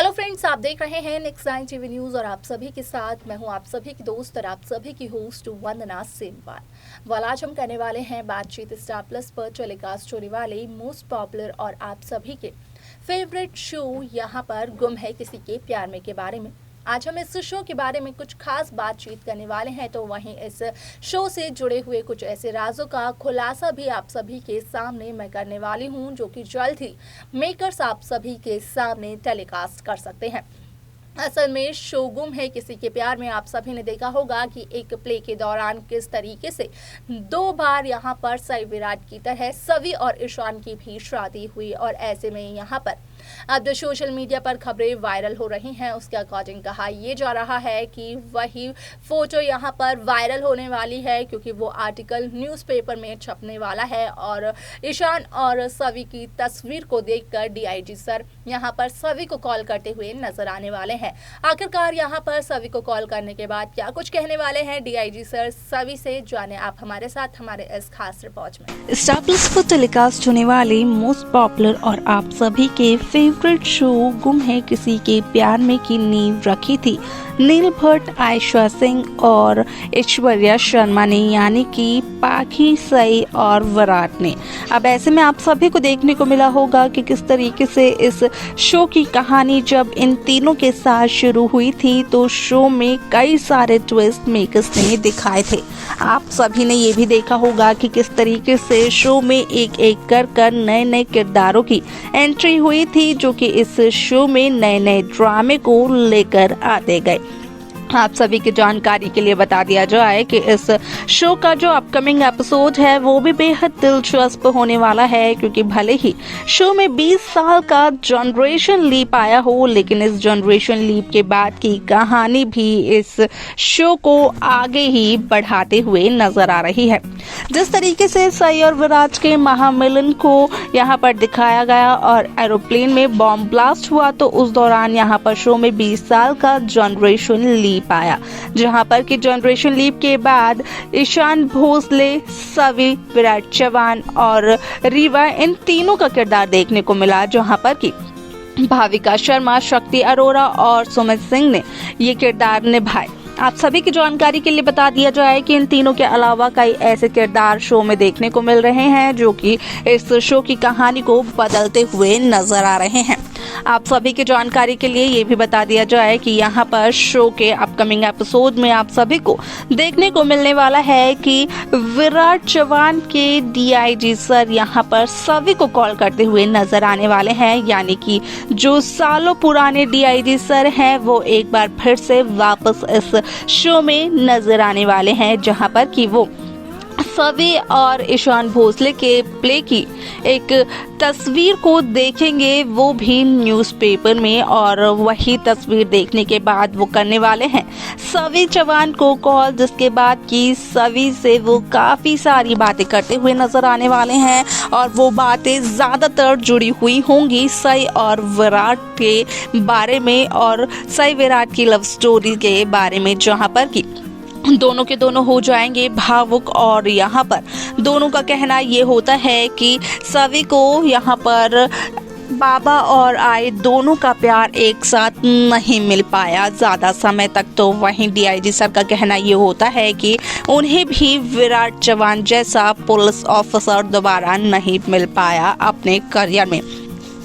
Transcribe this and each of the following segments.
Hello friends, आप देख रहे हैं नेक्स्ट 9 टीवी न्यूज़ और आप सभी के साथ मैं हूं आप सभी की दोस्त और आप सभी की होस्ट वंदना सेमवाल। आज हम करने वाले हैं बातचीत स्टार प्लस पर टेलीकास्ट होने वाले मोस्ट पॉपुलर और आप सभी के फेवरेट शो यहाँ पर गुम है किसी के प्यार में के बारे में। आज हम इस शो के बारे में कुछ खास बातचीत करने वाले हैं, तो वहीं इस शो से जुड़े हुए कुछ ऐसे राजों का खुलासा भी आप सभी के सामने मैं करने वाली हूं, जो कि जल्द ही मेकर्स आप सभी के सामने टेलीकास्ट कर सकते हैं। असल में शो गुम है किसी के प्यार में आप सभी ने देखा होगा कि एक प्ले के दौरान किस तरीके से 2 बार यहाँ पर सई विराट की तरह सवी और ईशान की भी शादी हुई, और ऐसे में यहाँ पर अब जो सोशल मीडिया पर खबरें वायरल हो रही हैं उसके अकॉर्डिंग कहा यह जा रहा है कि वही फोटो यहाँ पर वायरल होने वाली है, क्योंकि वो आर्टिकल न्यूज़पेपर में छपने वाला है और ईशान और सवी की तस्वीर को देखकर डीआईजी सर यहाँ पर सवी को कॉल करते हुए नजर आने वाले हैं। आखिरकार यहाँ पर सवी को कॉल करने के बाद क्या कुछ कहने वाले हैं डीआईजी सर सवी से, जाने आप हमारे साथ हमारे इस खास रिपोर्ट में। स्टार प्लस पर टेलीकास्ट होने वाले मोस्ट पॉपुलर और आप सभी के फेवरेट शो गुम है किसी के प्यार में की नींव रखी थी नील भट्ट, आयशा सिंह और ऐश्वर्या शर्मा ने, यानी कि पाखी, सई और विराट ने। अब ऐसे में आप सभी को देखने को मिला होगा कि किस तरीके से इस शो की कहानी जब इन तीनों के साथ शुरू हुई थी तो शो में कई सारे ट्विस्ट मेकर्स ने दिखाए थे। आप सभी ने ये भी देखा होगा कि किस तरीके से शो में एक एक कर नए नए किरदारों की एंट्री हुई थी, जो कि इस शो में नए नए ड्रामे को लेकर आते गए। आप सभी की जानकारी के लिए बता दिया जाए कि इस शो का जो अपकमिंग एपिसोड है वो भी बेहद दिलचस्प होने वाला है, क्योंकि भले ही शो में 20 साल का जनरेशन लीप आया हो, लेकिन इस जनरेशन लीप के बाद की कहानी भी इस शो को आगे ही बढ़ाते हुए नजर आ रही है। जिस तरीके से सई और विराट के महामिलन को यहाँ पर दिखाया गया और एरोप्लेन में बॉम्ब ब्लास्ट हुआ, तो उस दौरान यहाँ पर शो में 20 साल का जनरेशन लीप आया, जहां पर कि जनरेशन लीप के बाद ईशान भोसले, सवी, विराट चव्हाण और रीवा, इन तीनों का किरदार देखने को मिला, जहां पर कि भाविका शर्मा, शक्ति अरोरा और सुमित सिंह ने ये किरदार निभाए। आप सभी की जानकारी के लिए बता दिया जाए कि इन तीनों के अलावा कई ऐसे किरदार शो में देखने को मिल रहे हैं जो कि इस शो की कहानी को बदलते हुए नजर आ रहे हैं। आप सभी की जानकारी के लिए ये भी बता दिया जाए कि यहाँ पर शो के अपकमिंग एपिसोड में आप सभी को देखने को मिलने वाला है कि विराट चव्हाण के डीआईजी सर यहाँ पर सभी को कॉल करते हुए नजर आने वाले हैं, यानी कि जो सालों पुराने डीआईजी सर हैं वो एक बार फिर से वापस इस शो में नजर आने वाले हैं, जहाँ पर कि वो सवी और ईशान भोसले के प्ले की एक तस्वीर को देखेंगे, वो भी न्यूज़पेपर में, और वही तस्वीर देखने के बाद वो करने वाले हैं सवी चव्हाण को कॉल, जिसके बाद की सवी से वो काफ़ी सारी बातें करते हुए नजर आने वाले हैं और वो बातें ज़्यादातर जुड़ी हुई होंगी सई और विराट के बारे में और सई विराट की लव स्टोरी के बारे में, जहाँ पर कि दोनों के दोनों हो जाएंगे भावुक। और यहाँ पर दोनों का कहना ये होता है कि सवी को यहाँ पर बाबा और आए दोनों का प्यार एक साथ नहीं मिल पाया ज़्यादा समय तक, तो वहीं डीआईजी सर का कहना ये होता है कि उन्हें भी विराट चव्हाण जैसा पुलिस ऑफिसर दोबारा नहीं मिल पाया अपने करियर में।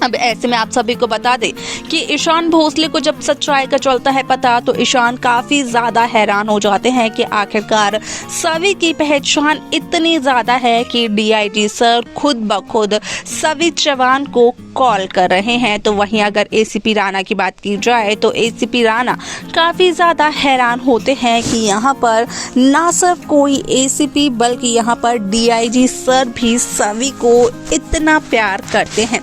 अब ऐसे में आप सभी को बता दें कि ईशान भोसले को जब सच्चाई का चलता है पता, तो ईशान काफ़ी ज़्यादा हैरान हो जाते हैं कि आखिरकार सवी की पहचान इतनी ज़्यादा है कि डीआईजी सर खुद ब खुद सवी चव्हाण को कॉल कर रहे हैं। तो वहीं अगर एसीपी राणा की बात की जाए तो एसीपी राणा काफ़ी ज़्यादा हैरान होते हैं कि यहाँ पर ना सिर्फ कोई एसीपी बल्कि यहाँ पर डीआईजी सर भी सवी को इतना प्यार करते हैं,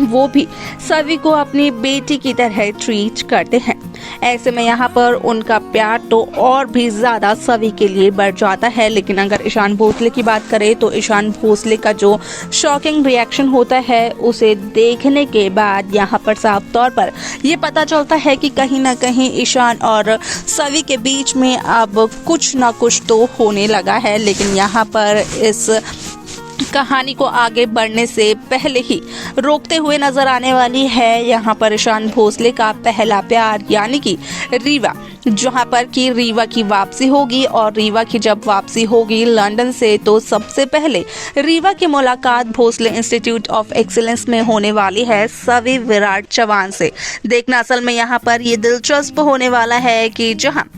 वो भी सभी को अपनी बेटी की तरह ट्रीट करते हैं। ऐसे में यहाँ पर उनका प्यार तो और भी ज़्यादा सभी के लिए बढ़ जाता है। लेकिन अगर ईशान भोसले की बात करें तो ईशान भोसले का जो शॉकिंग रिएक्शन होता है उसे देखने के बाद यहाँ पर साफ तौर पर ये पता चलता है कि कहीं ना कहीं ईशान और सभी के बीच में अब कुछ ना कुछ तो होने लगा है। लेकिन यहाँ पर इस कहानी को आगे बढ़ने से पहले ही रोकते हुए नजर आने वाली है यहाँ पर ईशान भोसले का पहला प्यार यानी कि रीवा, जहाँ पर कि रीवा की वापसी होगी। और रीवा की जब वापसी होगी लंदन से तो सबसे पहले रीवा की मुलाकात भोसले इंस्टीट्यूट ऑफ एक्सीलेंस में होने वाली है सवी विराट चौहान से। देखना असल में यहाँ पर ये दिलचस्प होने वाला है कि जहाँ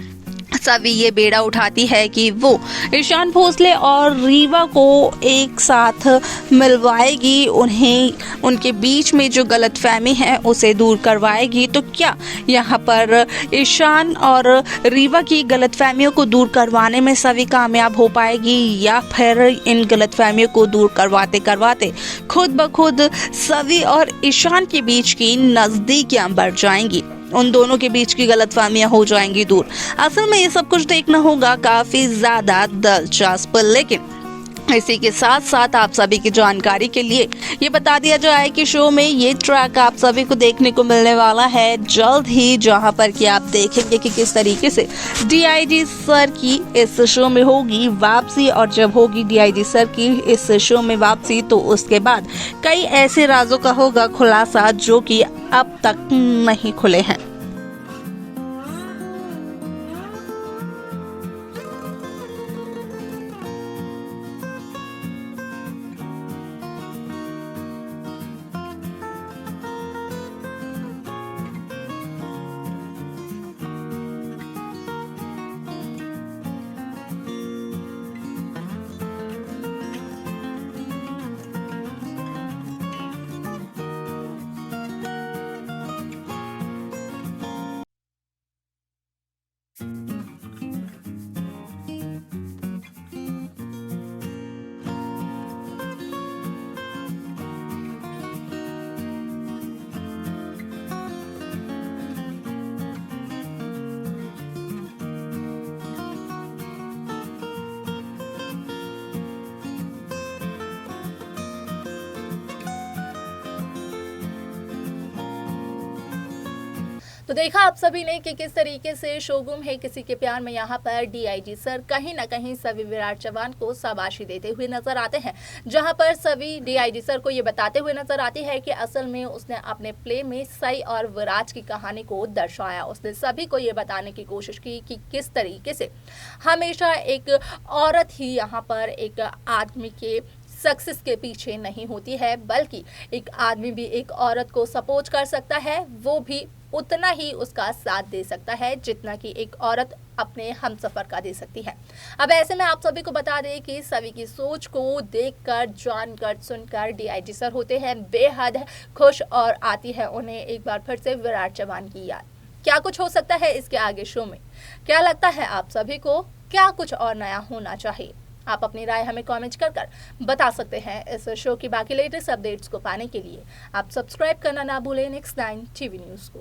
सभी ये बेड़ा उठाती है कि वो ईशान भोसले और रीवा को एक साथ मिलवाएगी, उन्हें उनके बीच में जो गलतफहमी है उसे दूर करवाएगी। तो क्या यहाँ पर ईशान और रीवा की गलतफहमियों को दूर करवाने में सभी कामयाब हो पाएगी या फिर इन गलतफहमियों को दूर करवाते करवाते खुद ब खुद सभी और ईशान के बीच की नज़दीकियां बढ़ जाएंगी, उन दोनों के बीच की गलतफहमियां हो जाएंगी दूर। असल में ये सब कुछ देखना होगा काफी ज्यादा दिलचस्प। लेकिन इसी के साथ साथ आप सभी की जानकारी के लिए ये बता दिया जाए कि शो में ये ट्रैक आप सभी को देखने को मिलने वाला है जल्द ही, जहां पर कि आप देखेंगे कि किस तरीके से डीआईजी सर की इस शो में होगी वापसी। और जब होगी डीआईजी सर की इस शो में वापसी तो उसके बाद कई ऐसे राजों का होगा खुलासा जो कि अब तक नहीं खुले हैं। तो देखा आप सभी ने कि किस तरीके से शो गुम है किसी के प्यार में यहाँ पर डीआईजी सर कहीं ना कहीं सभी विराट चौहान को शाबाशी देते हुए नजर आते हैं, जहां पर सभी डीआईजी सर को ये बताते हुए नजर आती है कि असल में उसने अपने प्ले में सई और विराट की कहानी को दर्शाया। उसने सभी को ये बताने की कोशिश की कि किस तरीके से हमेशा एक औरत ही यहाँ पर एक आदमी के सक्सेस के पीछे नहीं होती है, बल्कि एक आदमी भी एक औरत को सपोर्ट कर सकता है, वो भी उतना ही उसका साथ दे सकता है जितना कि एक औरत अपने हमसफर का दे सकती है। अब ऐसे में आप सभी को बता दें कि सभी की सोच को देखकर, जानकर, सुनकर डीआईजी सर होते हैं बेहद खुश और आती है उन्हें एक बार फिर से विराट चौहान की याद। क्या कुछ हो सकता है इसके आगे शो में, क्या लगता है आप सभी को, क्या कुछ और नया होना चाहिए? आप अपनी राय हमें कमेंट कर बता सकते हैं। इस शो की बाकी लेटेस्ट अपडेट्स को पाने के लिए आप सब्सक्राइब करना ना भूलें नेक्स्ट 9 टीवी न्यूज़ को।